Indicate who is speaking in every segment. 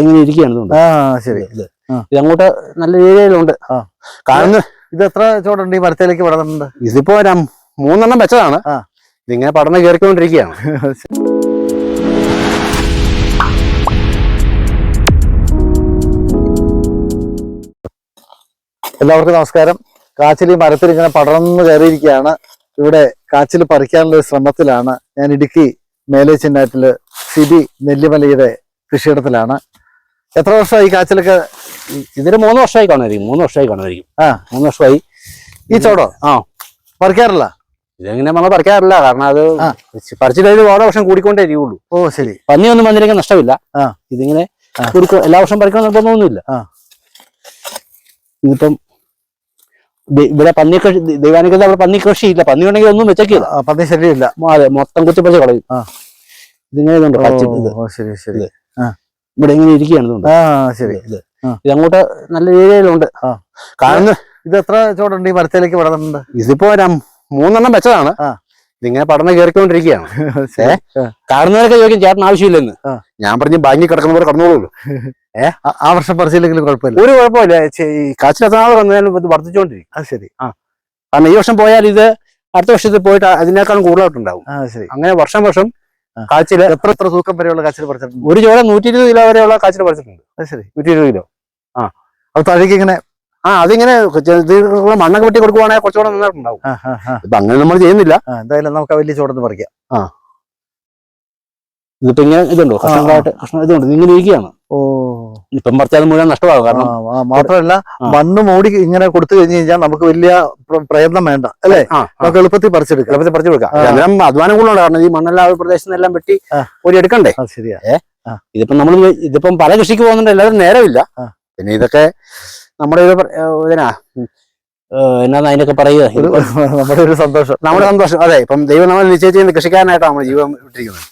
Speaker 1: ഇങ്ങനെ ഇരിക്കുകയാണ്.
Speaker 2: ശരി.
Speaker 1: ഇത് അങ്ങോട്ട് നല്ല ഏരിയയിലുണ്ട്. കാണുന്ന
Speaker 2: ഇത് എത്ര ചോടുണ്ട് ഈ മരത്തിലേക്ക് പടർന്നുണ്ട്?
Speaker 1: ഇതിപ്പോ 3 വെച്ചതാണ്. ഇതിങ്ങനെ പടർന്ന് കയറിക്കൊണ്ടിരിക്കുകയാണ്.
Speaker 2: എല്ലാവർക്കും നമസ്കാരം. കാച്ചിൽ ഈ മരത്തിൽ ഇങ്ങനെ പടർന്നു കയറിയിരിക്കുകയാണ്. ഇവിടെ കാച്ചിൽ പറിക്കാനുള്ള ശ്രമത്തിലാണ്. ഞാൻ ഇടുക്കി മേലേച്ചിന്നാറ്റില് സിബി നെല്ലിമലയുടെ കൃഷിയിടത്തിലാണ്. എത്ര വർഷമായി കാച്ചിലൊക്കെ?
Speaker 1: ഇതിന് 3 വർഷമായി കാണുമായിരിക്കും. 3 വർഷമായി കാണുമായിരിക്കും. 3 വർഷമായി.
Speaker 2: ഈ ചോടോ പറിക്കാറില്ല?
Speaker 1: ഇതെങ്ങനെ നമ്മൾ പറിക്കാറില്ല. കാരണം അത് പറിച്ചിട്ട് ഓരോ വർഷം കൂടിക്കൊണ്ടേ ഇരിക്കുള്ളൂ.
Speaker 2: ഓ ശരി.
Speaker 1: പന്നിയൊന്നും വന്നില്ലെങ്കിൽ നഷ്ടമില്ല. ഇതിങ്ങനെ എല്ലാ വർഷം പറിക്കാൻ നിർബന്ധമൊന്നുമില്ല. ഇതിപ്പം ഇവിടെ പന്നി കൃഷി, ദൈവാനുഗ്രഹത്തിൽ അവിടെ പന്നി കൃഷിയില്ല. പന്നി ഉണ്ടെങ്കിൽ ഒന്നും വെച്ചേക്കില്ല.
Speaker 2: പന്നി ശരിയില്ല.
Speaker 1: അതെ, മൊത്തം കുത്തിപ്പറിച്ച് കളയും. ഇതിങ്ങനെ
Speaker 2: ശരി ശരി.
Speaker 1: ഇവിടെ ഇങ്ങനെ ഇരിക്കുകയാണ്.
Speaker 2: ശരി.
Speaker 1: ഇത് അങ്ങോട്ട് നല്ല ഏരിയയിലുണ്ട്. കാണുന്ന
Speaker 2: ഇത് എത്ര ചോടുണ്ട് ഈ മരത്തിലേക്ക് പടർന്നുണ്ട്?
Speaker 1: ഇതിപ്പോ 3 വെച്ചതാണ്. ഇതിങ്ങനെ പടർന്ന് കയറിക്കൊണ്ടിരിക്കുകയാണ്. കാണുന്നവരൊക്കെ ചോദിക്കും ചേട്ടൻ ആവശ്യമില്ലെന്ന്. ഞാൻ പറഞ്ഞു ബാങ്കിൽ കിടക്കുന്ന പോലെ കടന്നോളൂ.
Speaker 2: ആ വർഷം പറിച്ചില്ലെങ്കിലും കുഴപ്പമില്ല.
Speaker 1: ഒരു കുഴപ്പമില്ല. കാച്ചിൽ എത്ര നാൾ വന്നാലും ഇത് വർദ്ധിച്ചുകൊണ്ടിരിക്കും.
Speaker 2: അത് ശരി.
Speaker 1: കാരണം ഈ വർഷം പോയാൽ ഇത് അടുത്ത വർഷത്തിൽ പോയിട്ട് അതിനേക്കാളും കൂടുതലായിട്ടുണ്ടാവും. അങ്ങനെ വർഷം കാച്ചില്
Speaker 2: എത്ര തൂക്കം വരെയുള്ള കാച്ചിൽ പറിച്ചിട്ടുണ്ട്?
Speaker 1: ഒരു ചോള 120 കിലോ വരെയുള്ള കാച്ചിൽ പറിച്ചിട്ടുണ്ട്.
Speaker 2: അത് ശരി.
Speaker 1: 120 കിലോ.
Speaker 2: അത് താഴേക്ക് ഇങ്ങനെ
Speaker 1: അതിങ്ങനെ മണ്ണൊക്കെ വെട്ടി കൊടുക്കുവാണെങ്കിൽ കുറച്ചുകൂടെ നന്നായിട്ടുണ്ടാവും. ഇപ്പൊ അങ്ങനെ നമ്മൾ ചെയ്യുന്നില്ല.
Speaker 2: എന്തായാലും നമുക്ക് വലിയ ചോടൊന്ന് പറിക്കാം.
Speaker 1: ഇതിപ്പോ ഇങ്ങനെ ഇതുണ്ടോ, കഷ്ണങ്ങളായിട്ട് ഇതുണ്ട്. ഇങ്ങനെ ഇരിക്കുകയാണ്. ഇപ്പം പറിച്ചാൽ മുഴുവൻ നഷ്ടമാകും. കാരണം
Speaker 2: മാത്രമല്ല മണ്ണ് മൂടി ഇങ്ങനെ കൊടുത്തു കഴിഞ്ഞു കഴിഞ്ഞാൽ നമുക്ക് വലിയ പ്രയത്നം വേണ്ട അല്ലേ? നമുക്ക് എളുപ്പത്തിൽ പറിച്ചെടുക്കാം.
Speaker 1: അന്നേരം അധ്വാനം കൂടുതലാണ്. കാരണം ഈ മണ്ണെല്ലാം ആ പ്രദേശത്ത് നിന്നെല്ലാം വെട്ടി ഒരു എടുക്കണ്ടേ.
Speaker 2: ശരിയാ.
Speaker 1: ഇതിപ്പം പല കൃഷിക്ക് പോകുന്നുണ്ട്. എല്ലാവരും നേരമില്ല. പിന്നെ ഇതൊക്കെ നമ്മുടെ എന്നാ അതിനൊക്കെ പറയുക,
Speaker 2: നമ്മുടെ ഒരു സന്തോഷം.
Speaker 1: അതെ. ഇപ്പം ദൈവം നമ്മൾ നിശ്ചയിച്ച കൃഷിക്കാരനായിട്ടാണ് നമ്മൾ ജീവൻ ഇട്ടിരിക്കുന്നത്.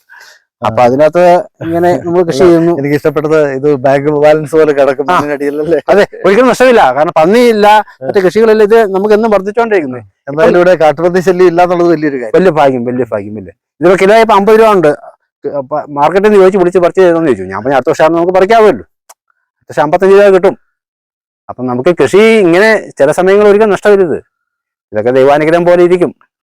Speaker 1: അപ്പൊ അതിനകത്ത് ഇങ്ങനെ നമ്മൾ കൃഷി ചെയ്യുന്നു.
Speaker 2: എനിക്ക് ഇഷ്ടപ്പെട്ടത് ഇത് ബാങ്ക് ബാലൻസ് പോലെ കിടക്കും.
Speaker 1: അതെ, ഒരിക്കലും നഷ്ടമില്ല. കാരണം പന്നിയില്ല, മറ്റു കൃഷികളില്ല. ഇത് നമുക്ക് എന്നും വർദ്ധിച്ചുകൊണ്ടിരിക്കുന്നത്.
Speaker 2: എന്തായാലും ഇവിടെ കാട്ടുപന്നി ശല്യം ഇല്ല എന്നുള്ളത് വലിയൊരു കാര്യം.
Speaker 1: വലിയ ഭാഗ്യം. ഇതിപ്പോ കിലോ ഇപ്പൊ 50 രൂപ ഉണ്ട്. മാർക്കറ്റിൽ നിന്ന് ചോദിച്ചു വിളിച്ച് പറിച്ച് ചെയ്തെന്ന് ചോദിച്ചു. ഞാൻ പറഞ്ഞ അടുത്ത വർഷം നമുക്ക് പറിക്കാമല്ലോ. പക്ഷെ 55 രൂപ കിട്ടും. അപ്പൊ നമുക്ക് കൃഷി ഇങ്ങനെ ചില സമയങ്ങളിൽ ഒരിക്കലും നഷ്ടമില്ലത്. ഇതൊക്കെ ദൈവാനുഗ്രഹം പോലെ ഇരിക്കും.